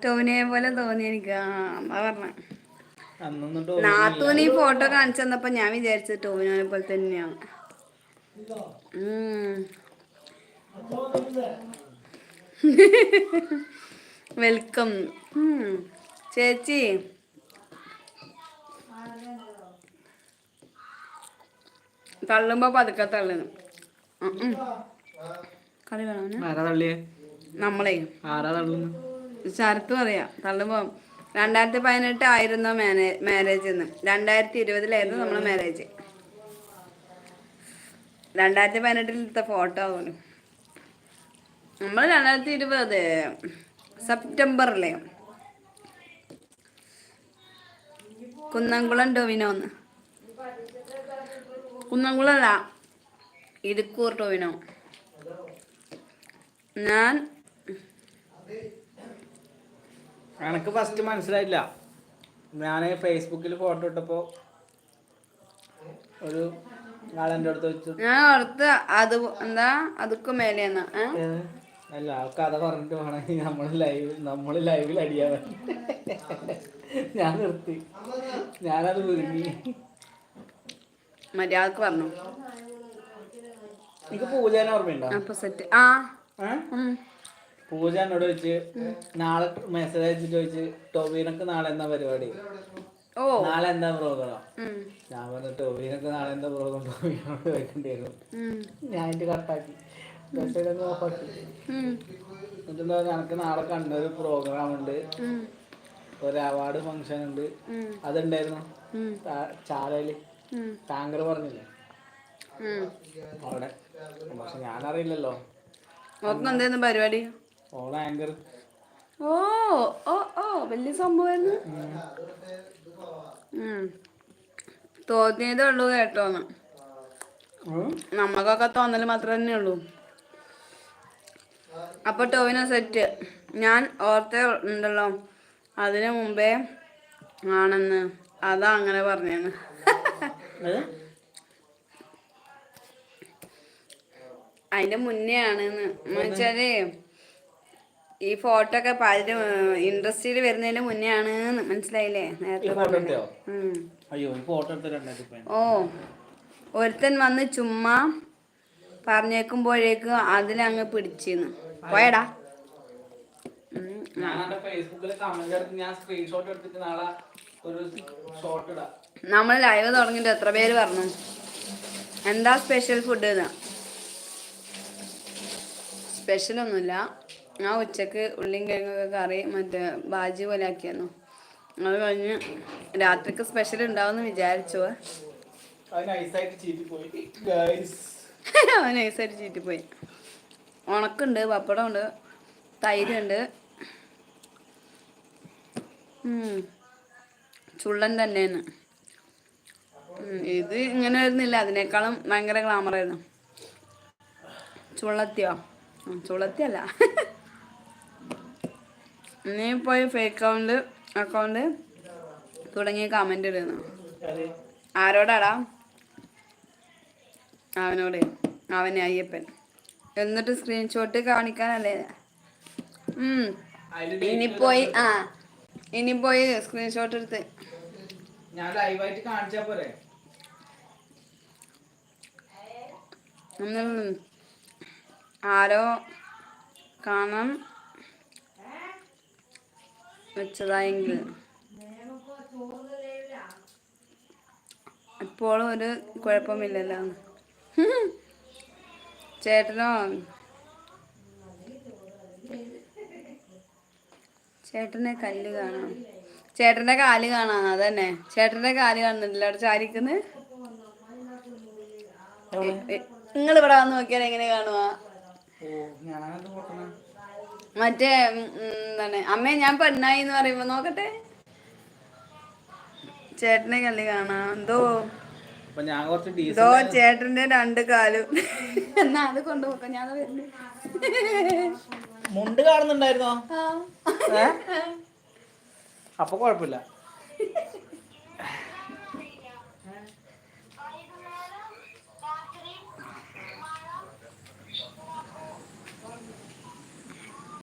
ടോവിനെ പോലെ തോന്നി എനിക്ക്. അമ്മ പറഞ്ഞ അന്നൊന്നും ടോവിനല്ല. നാത്തൂന് ഈ ഫോട്ടോ കാണിച്ചു തന്നപ്പോ ഞാൻ വിചാരിച്ചത് ടോവിനെ പോലെ തന്നെയാണ്. വെൽക്കം ചേച്ചി. തള്ളുമ്പോ പതുക്കെ തള്ളണം. കളി വേണം നമ്മളെ ശരത്ത് പറയാ തള്ളുമ്പോ. 2018 ആയിരുന്നു മാരേജ് എന്ന്. 2020 നമ്മളെ മാരേജ്. 2018 ഫോട്ടോ പോലും. നമ്മൾ 2020 സെപ്റ്റംബറിലെ. കുന്നംകുളം ടൊവിനോന്ന്. കുന്നംകുളമല്ല, ഇടുക്കൂർ ടൊവിനോ. ഞാൻ എനക്ക് ഫസ്റ്റ് മനസ്സിലായില്ല. ഞാൻ ഫേസ്ബുക്കിൽ ഫോട്ടോ ഇട്ടപ്പോ ഒരു ആളെൻ്റെ അടുത്ത് വെച്ചു. ഞാൻ ഓർത്ത് അത് എന്താ അതൊക്കെ മേലെയെന്നാ. അല്ല, ആ കഥ പറഞ്ഞിട്ട് വേണമെങ്കിൽ നമ്മള് ലൈവിൽ അടിയാൻ. ഞാൻ നിർത്തി. ഞാനത് വിരുങ്ങി. മര്യാദക്ക് പറഞ്ഞു. എനിക്ക് പൂജേനെ ഓർമ്മയുണ്ടോ? പൂജ എന്നോട് ചോദിച്ച് നാളെ മെസ്സേജ് അയച്ചിട്ട് ചോദിച്ച് ടോവിനൊക്കെ നാളെ എന്താ പരിപാടി, നാളെ എന്താ പ്രോഗ്രാം. ഞാൻ പറഞ്ഞു ടോവിനൊക്കെ നാളെ എന്താ പ്രോഗ്രാം ടോവിനോട് ചോദിക്കേണ്ടി വരും. ഞാൻ എൻ്റെ കട്ടാക്കി മെസ്സേജ് ഓഫാക്കി. എന്നിട്ടെന്താ ഞങ്ങൾക്ക് നാളെ കണ്ണൊരു പ്രോഗ്രാം ഉണ്ട്, ഒരു അവാർഡ് ഫംഗ്ഷൻ ഉണ്ട്. അതുണ്ടായിരുന്നു ചാലയില്. താങ്കൾ പറഞ്ഞില്ലേ അവിടെ. പക്ഷെ ഞാനറിയില്ലല്ലോ എന്തായിരുന്നു പരിപാടി. ഓള ആങ്കർ. ഓ ഓ ഓ വലിയ സംഭവമായിരുന്നു. തോന്നിയതേ ഉള്ളൂ കേട്ടോന്ന്. നമ്മക്കൊക്കെ തോന്നല് മാത്രമേ തന്നെ ഉള്ളൂ. അപ്പൊ ടോവിനോ സെറ്റ്. ഞാൻ ഓർത്തേ ഉണ്ടല്ലോ അതിനു മുമ്പേ ആണെന്ന്. അതാ അങ്ങനെ പറഞ്ഞേന്ന്. അതിന്റെ മുന്നേ ആണെന്ന് വെച്ചാല് ഈ ഫോട്ടോ ഒക്കെ പലരും ഇൻഡസ്ട്രിയിൽ വരുന്നതിന്റെ മുന്നേ ആണ്. മനസ്സിലായില്ലേ? നേരത്തെ ഓ ഒരുത്തൻ വന്ന് ചുമ്മാ പറഞ്ഞേക്കുമ്പോഴേക്കും അതിലങ്ങ് പിടിച്ചിന്ന് പോയടാ. നമ്മൾ ലൈവ് തുടങ്ങിട്ട് എത്ര പേര് പറഞ്ഞു എന്താ സ്പെഷ്യൽ ഫുഡ് എന്ന്. സ്പെഷ്യലൊന്നുമില്ല. ഞാൻ ഉച്ചക്ക് ഉള്ളിയും കിഴങ്ങൊക്കെ കറി മറ്റേ ബാജി പോലെ ആക്കിയായിരുന്നു. അത് കഴിഞ്ഞ് രാത്രിക്ക് സ്പെഷ്യൽ ഉണ്ടാവുമെന്ന് വിചാരിച്ചു. അവൻ നൈസായിട്ട് ചീറ്റിപ്പോയി. ഉണക്കുണ്ട്, പപ്പടമുണ്ട്, തൈരുണ്ട്. ചുള്ളൻ തന്നെയാണ്. ഇത് ഇങ്ങനെ വരുന്നില്ല, അതിനേക്കാളും ഭയങ്കര ഗ്ലാമറായിരുന്നു. ചുള്ളത്തിയോ? ചുള്ളത്തിയല്ല. നീ പോയി ഫേക്ക് അക്കൗണ്ട് തുടങ്ങിയ കമന്റ് ഇടുന്നു. ആരോടാടാ? അവനോട്. അവന് അയ്യപ്പൻ. എന്നിട്ട് സ്ക്രീൻഷോട്ട് കാണിക്കാനല്ലേ. ഇനി പോയി സ്ക്രീൻഷോട്ട് എടുത്ത് ഞാൻ ലൈവായിട്ട് കാണിച്ചാ പോരെ. ആരോ കാണാൻ വെച്ചതായെങ്കിൽ ഇപ്പോഴും ഒരു കുഴപ്പമില്ലല്ലോ. ചേട്ടനോ ചേട്ടനെ കല്ല് കാണാം. ചേട്ടന്റെ കാല് കാണാം. അതന്നെ, ചേട്ടന്റെ കാല് കാണുന്നില്ല അവിടെ ചാരിക്കുന്നത്. നിങ്ങൾ ഇവിടെ വന്ന് നോക്കിയാൽ എങ്ങനെ കാണുവാ? മറ്റേ എന്താണ് അമ്മേ ഞാൻ പെണ്ണായി എന്ന് പറയുമ്പോ നോക്കട്ടെ. ചേട്ടനെ കല്ല് കാണാം. എന്തോ ചേട്ടന്റെ 2 കാലും. എന്നാ അത് കൊണ്ടുപോക്ക. ഞാൻ വരുന്നു. മുണ്ട് കാണുന്നുണ്ടായിരുന്നോ? അപ്പൊ കുഴപ്പമില്ല.